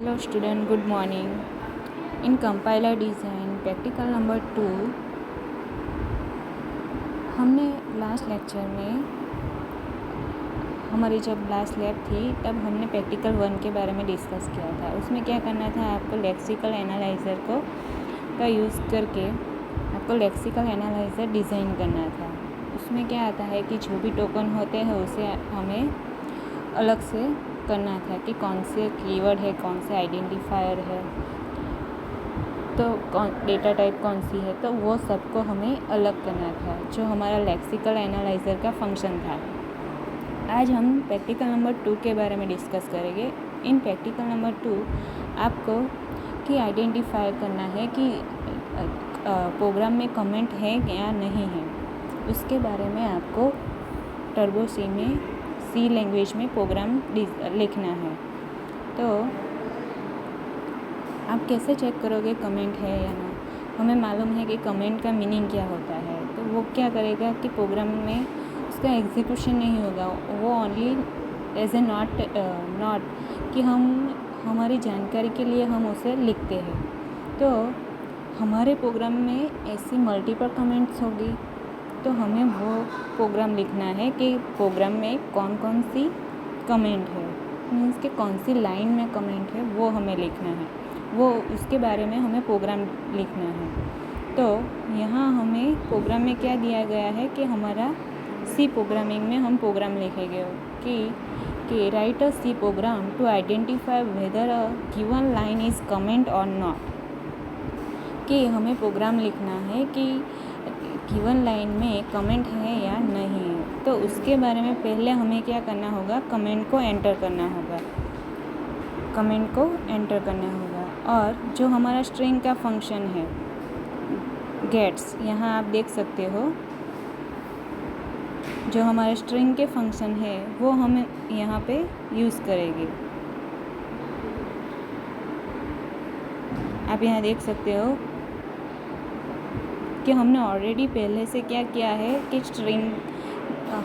Hello student, good morning. In compiler design practical number 2 हमने last lecture में हमारी जब लास्ट लैब थी तब हमने प्रैक्टिकल 1 के बारे में डिस्कस किया था। उसमें क्या करना था, आपको लेक्सिकल एनालाइज़र का यूज़ करके आपको लेक्सिकल एनालाइज़र डिज़ाइन करना था। उसमें क्या आता है कि जो भी टोकन होते हैं उसे हमें अलग से करना था कि कौन से कीवर्ड है, कौन से आइडेंटिफायर है, तो डेटा टाइप कौन सी है, तो वो सबको हमें अलग करना था, जो हमारा लेक्सिकल एनालाइज़र का फंक्शन था। आज हम प्रैक्टिकल नंबर 2 के बारे में डिस्कस करेंगे। इन प्रैक्टिकल नंबर 2 आपको कि आइडेंटिफाई करना है कि प्रोग्राम में कमेंट है या नहीं है, उसके बारे में आपको टर्बो सी लैंग्वेज में प्रोग्राम लिखना है। तो आप कैसे चेक करोगे कमेंट है या ना। हमें मालूम है कि कमेंट का मीनिंग क्या होता है, तो वो क्या करेगा कि प्रोग्राम में उसका एग्जीक्यूशन नहीं होगा, वो ओनली एज ए नॉट कि हमारी जानकारी के लिए हम उसे लिखते हैं। तो हमारे प्रोग्राम में ऐसी मल्टीपल कमेंट्स होगी, तो हमें वो प्रोग्राम लिखना है कि प्रोग्राम में कौन कौन सी कमेंट है, मीन्स कि कौन सी लाइन में कमेंट है, वो हमें लिखना है। वो उसके बारे में हमें प्रोग्राम लिखना है। तो यहाँ हमें प्रोग्राम में क्या दिया गया है कि हमारा सी प्रोग्रामिंग में हम प्रोग्राम लिखेंगे कि write a C program to identify whether a given line is comment और नॉट। कि हमें प्रोग्राम लिखना है कि गिवन लाइन में कमेंट है या नहीं। तो उसके बारे में पहले हमें क्या करना होगा, कमेंट को एंटर करना होगा। और जो हमारा स्ट्रिंग का फंक्शन है गेट्स, यहाँ आप देख सकते हो, जो हमारे स्ट्रिंग के फंक्शन है वो हम यहाँ पे यूज़ करेंगे। आप यहाँ देख सकते हो कि हमने ऑलरेडी पहले से क्या किया है कि स्ट्रिंग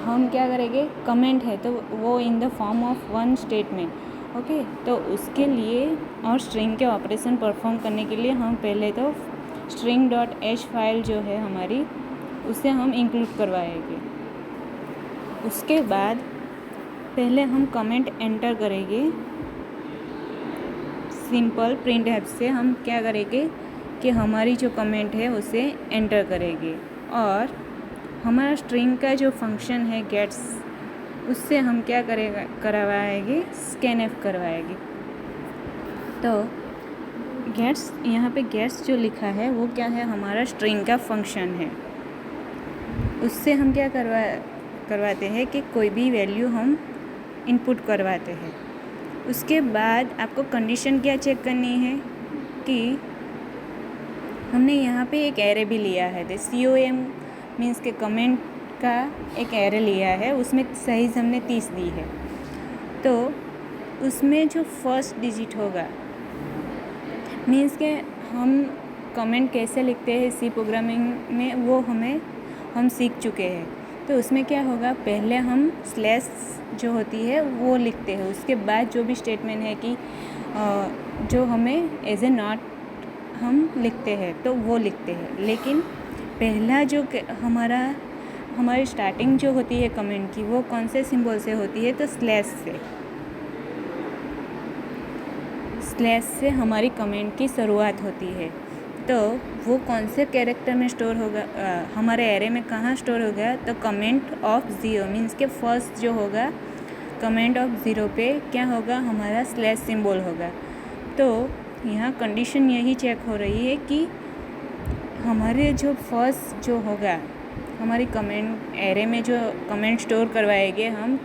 हम क्या करेंगे, कमेंट है तो वो in the form of one statement, okay. तो उसके लिए और स्ट्रिंग के ऑपरेशन परफॉर्म करने के लिए हम पहले तो string.h फाइल जो है हमारी, उसे हम इंक्लूड करवाएंगे। उसके बाद पहले हम कमेंट एंटर करेंगे। सिंपल प्रिंटफ से हम क्या करेंगे कि हमारी जो कमेंट है उसे एंटर करेंगे, और हमारा स्ट्रिंग का जो फंक्शन है गेट्स, उससे हम क्या करवाएंगे, स्कैनफ करवाएंगे। तो गेट्स, यहाँ पे गेट्स जो लिखा है वो क्या है, हमारा स्ट्रिंग का फंक्शन है। उससे हम क्या करवाते हैं कि कोई भी वैल्यू हम इनपुट करवाते हैं। उसके बाद आपको कंडीशन क्या चेक करनी है कि हमने यहाँ पे एक एरे भी लिया है, तो COM मीन्स के कमेंट का एक एरे लिया है, उसमें साइज हमने 30 दी है। तो उसमें जो फर्स्ट डिजिट होगा, मीन्स के हम कमेंट कैसे लिखते हैं सी प्रोग्रामिंग में, वो हम सीख चुके हैं। तो उसमें क्या होगा, पहले हम स्लैश जो होती है वो लिखते हैं, उसके बाद जो भी स्टेटमेंट है कि जो हमें एज ए नॉट हम लिखते हैं तो वो लिखते हैं। लेकिन पहला जो हमारी स्टार्टिंग जो होती है कमेंट की, वो कौन से सिंबल से होती है, तो स्लैश से हमारी कमेंट की शुरुआत होती है। तो वो कौन से कैरेक्टर में स्टोर होगा, हमारे एरे में कहाँ स्टोर होगा, तो कमेंट ऑफ 0 मीन्स के फर्स्ट जो होगा कमेंट ऑफ 0 पे क्या होगा, हमारा स्लैश सिंबल होगा। तो यहाँ कंडीशन यही चेक हो रही है कि हमारे जो फर्स्ट जो होगा, हमारी कमेंट एरे में जो कमेंट स्टोर करवाएंगे हम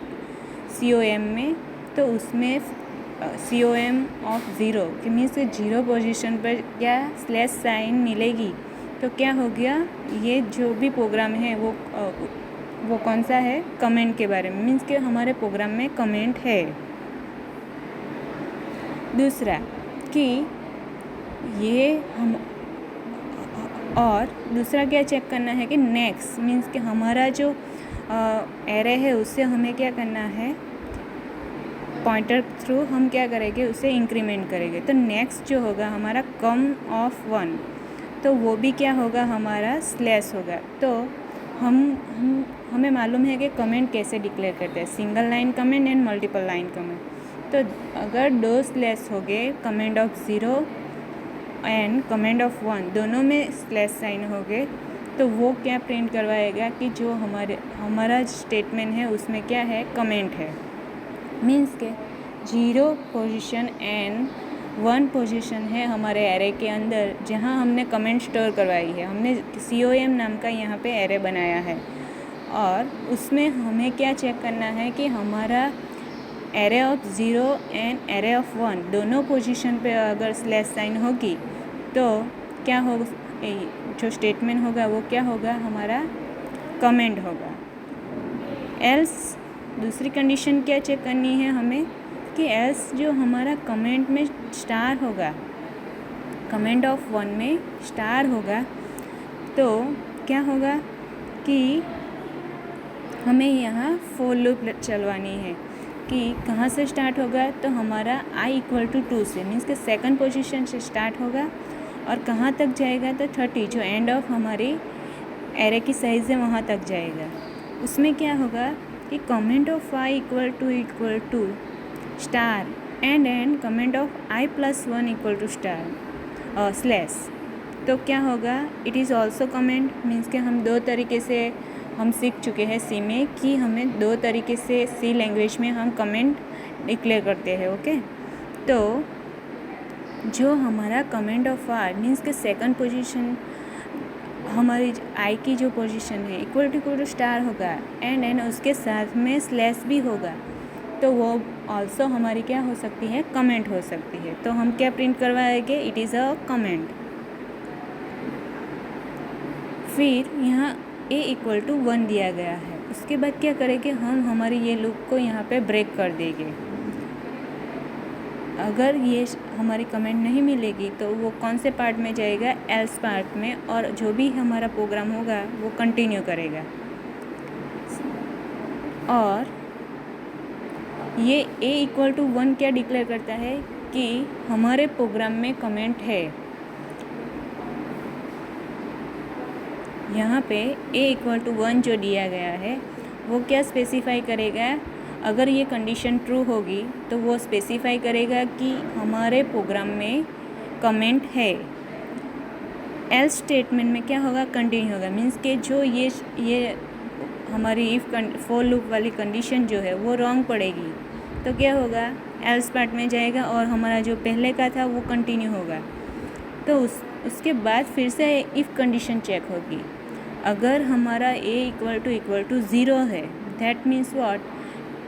COM में, तो उसमें COM ऑफ 0 कि मीन्स 0 पोजीशन पर क्या स्लैश साइन मिलेगी। तो क्या हो गया, ये जो भी प्रोग्राम है वो कौन सा है, कमेंट के बारे में, मीन्स कि हमारे प्रोग्राम में कमेंट है। दूसरा कि ये हम, और दूसरा क्या चेक करना है कि नेक्स्ट मीन्स कि हमारा जो एरे है उससे हमें क्या करना है, पॉइंटर थ्रू हम क्या करेंगे, उसे इंक्रीमेंट करेंगे। तो नेक्स्ट जो होगा हमारा कम ऑफ 1, तो वो भी क्या होगा, हमारा स्लैश होगा। तो हमें मालूम है कि कमेंट कैसे डिक्लेयर करते हैं, single line comment and multiple line comment. तो अगर 2 स्लैश हो गए, comment of 0 and comment of 1 दोनों में स्लैश साइन हो गए, तो वो क्या प्रिंट करवाएगा कि जो हमारा स्टेटमेंट है उसमें क्या है, कमेंट है। मीन्स के 0 पोजीशन एंड 1 पोजीशन है हमारे एरे के अंदर, जहाँ हमने कमेंट स्टोर करवाई है। हमने COM नाम का यहाँ पे एरे बनाया है, और उसमें हमें क्या चेक करना है कि हमारा array of 0 and array of 1 दोनों पोजीशन पे अगर स्लैश साइन होगी तो क्या होगा, जो स्टेटमेंट होगा वो क्या होगा, हमारा कमेंट होगा। एल्स दूसरी कंडीशन क्या चेक करनी है हमें कि एल्स जो हमारा कमेंट में स्टार होगा, कमेंट ऑफ 1 में स्टार होगा, तो क्या होगा कि हमें यहाँ फॉर लूप चलवानी है कि कहाँ से स्टार्ट होगा, तो हमारा i = 2 से, मीन्स के सेकंड पोजीशन से स्टार्ट होगा, और कहाँ तक जाएगा, तो 30 जो एंड ऑफ हमारी एरे की साइज़ है वहाँ तक जाएगा। उसमें क्या होगा कि comment of i = star and comment of i + 1 = star slash. तो क्या होगा, it is also comment. Means के हम 2 तरीके से हम सीख चुके हैं सी में कि हमें 2 तरीके से सी लैंग्वेज में हम कमेंट डिक्लेयर करते हैं। ओके, तो जो हमारा कमेंट ऑफ r मीन्स के सेकंड पोजीशन हमारी i की जो पोजीशन है = स्टार होगा, एंड उसके साथ में स्लैश भी होगा, तो वो ऑल्सो हमारी क्या हो सकती है, कमेंट हो सकती है। तो हम क्या प्रिंट करवाएंगे, इट इज़ अ कमेंट। फिर यहाँ a = 1 दिया गया है, उसके बाद क्या करेंगे, हम हमारी ये लूप को यहाँ पे ब्रेक कर देंगे। अगर ये हमारी कमेंट नहीं मिलेगी तो वो कौन से पार्ट में जाएगा, एल्स पार्ट में, और जो भी हमारा प्रोग्राम होगा वो कंटिन्यू करेगा। और ये a = 1 क्या डिक्लेयर करता है कि हमारे प्रोग्राम में कमेंट है। यहाँ पे a = 1 जो दिया गया है वो क्या स्पेसिफाई करेगा, अगर ये कंडीशन ट्रू होगी तो वो स्पेसिफाई करेगा कि हमारे प्रोग्राम में कमेंट है। एल्स स्टेटमेंट में क्या होगा, कंटिन्यू होगा। मीन्स के जो ये हमारी इफ़ फॉर लूप वाली कंडीशन जो है वो रॉन्ग पड़ेगी, तो क्या होगा, एल्स पार्ट में जाएगा और हमारा जो पहले का था वो कंटिन्यू होगा। तो उसके बाद फिर से इफ़ कंडीशन चेक होगी। अगर हमारा a = 0 है, दैट मीन्स व्हाट,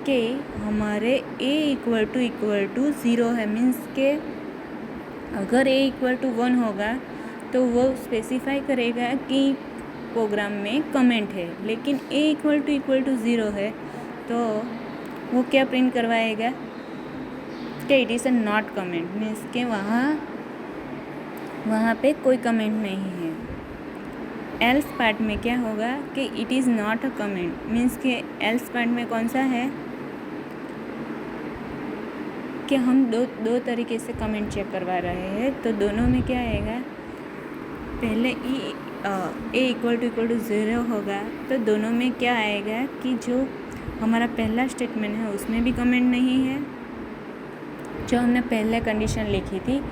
कि हमारे a = 0 है, मीन्स के अगर a = 1 होगा तो वो स्पेसिफाई करेगा कि प्रोग्राम में कमेंट है। लेकिन a = 0 है तो वो क्या प्रिंट करवाएगा कि it is a not comment, means के वहाँ पे कोई कमेंट नहीं है। एल्स पार्ट में क्या होगा कि it is not a comment, means के एल्स पार्ट में कौन सा है कि हम दो तरीके से कमेंट चेक करवा रहे हैं। तो दोनों में क्या आएगा, पहले a = 0 होगा तो दोनों में क्या आएगा कि जो हमारा पहला स्टेटमेंट है उसमें भी कमेंट नहीं है, जो हमने पहले कंडीशन लिखी थी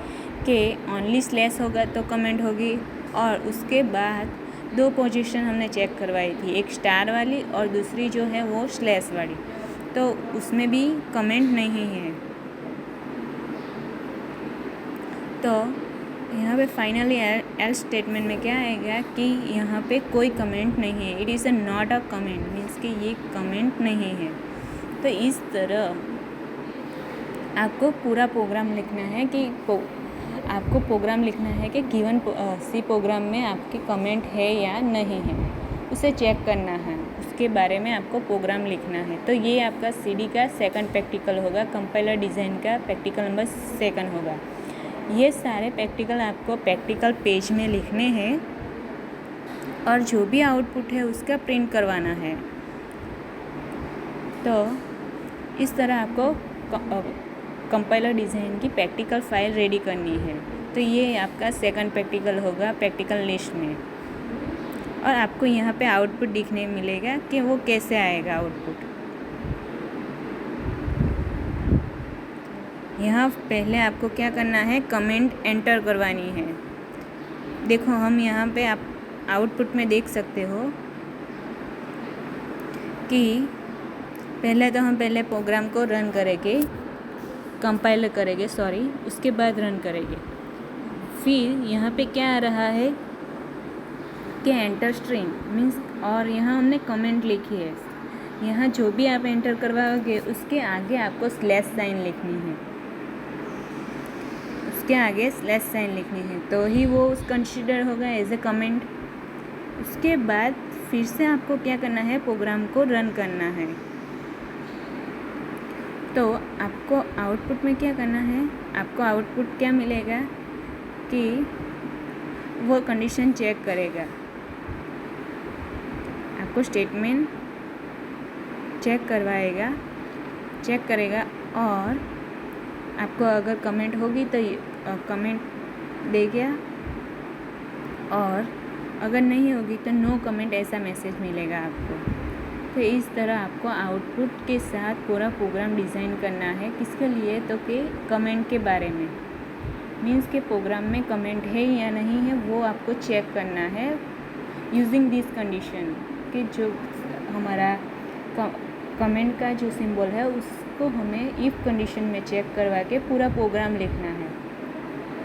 कि ओनली स्लैश होगा तो कमेंट होगी, और उसके बाद 2 पोजीशन हमने चेक करवाई थी, एक स्टार वाली और दूसरी जो है वो स्लैश वाली, तो उसमें भी कमेंट नहीं है। तो यहाँ पे फाइनली एल्स स्टेटमेंट में क्या आएगा कि यहाँ पे कोई कमेंट नहीं है, it is not a comment, means कि ये कमेंट नहीं है। तो इस तरह आपको पूरा प्रोग्राम लिखना है कि आपको प्रोग्राम लिखना है कि गिवन सी प्रोग्राम में आपकी कमेंट है या नहीं है, उसे चेक करना है, उसके बारे में आपको प्रोग्राम लिखना है। तो ये आपका CD का सेकंड प्रैक्टिकल होगा, कंपाइलर डिज़ाइन का प्रैक्टिकल नंबर 2 होगा। ये सारे प्रैक्टिकल आपको प्रैक्टिकल पेज में लिखने हैं और जो भी आउटपुट है उसका प्रिंट करवाना है। तो इस तरह आपको कंपाइलर डिज़ाइन की प्रैक्टिकल फाइल रेडी करनी है। तो ये आपका सेकंड प्रैक्टिकल होगा प्रैक्टिकल लिस्ट में, और आपको यहाँ पे आउटपुट दिखने मिलेगा कि वो कैसे आएगा आउटपुट। यहाँ पहले आपको क्या करना है, कमेंट एंटर करवानी है। देखो हम यहाँ पे आप आउटपुट में देख सकते हो कि पहले तो हम प्रोग्राम को रन करेंगे, कंपाइल करेंगे उसके बाद रन करेंगे। फिर यहाँ पे क्या आ रहा है कि एंटर स्ट्रिंग मीन्स, और यहाँ हमने कमेंट लिखी है। यहाँ जो भी आप एंटर करवाओगे उसके आगे आपको स्लैश साइन लिखनी है, उसके आगे स्लैश साइन लिखनी है, तो ही वो कंसिडर होगा एज ए कमेंट। उसके बाद फिर से आपको क्या करना है, प्रोग्राम को रन करना है। तो आपको आउटपुट में क्या करना है, आपको आउटपुट क्या मिलेगा कि वो कंडीशन चेक करेगा, आपको स्टेटमेंट चेक करेगा, और आपको अगर कमेंट होगी तो कमेंट देगा, और अगर नहीं होगी तो नो कमेंट ऐसा मैसेज मिलेगा आपको। तो इस तरह आपको आउटपुट के साथ पूरा प्रोग्राम डिज़ाइन करना है। किसके लिए, तो कि कमेंट के बारे में, मीन्स के प्रोग्राम में कमेंट है या नहीं है वो आपको चेक करना है यूजिंग दिस कंडीशन, कि जो हमारा कमेंट का जो सिंबल है उसको हमें इफ़ कंडीशन में चेक करवा के पूरा प्रोग्राम लिखना है।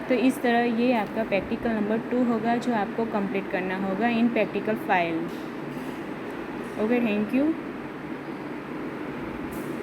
तो इस तरह ये आपका प्रैक्टिकल नंबर 2 होगा जो आपको कंप्लीट करना होगा इन practical file. Okay, thank you.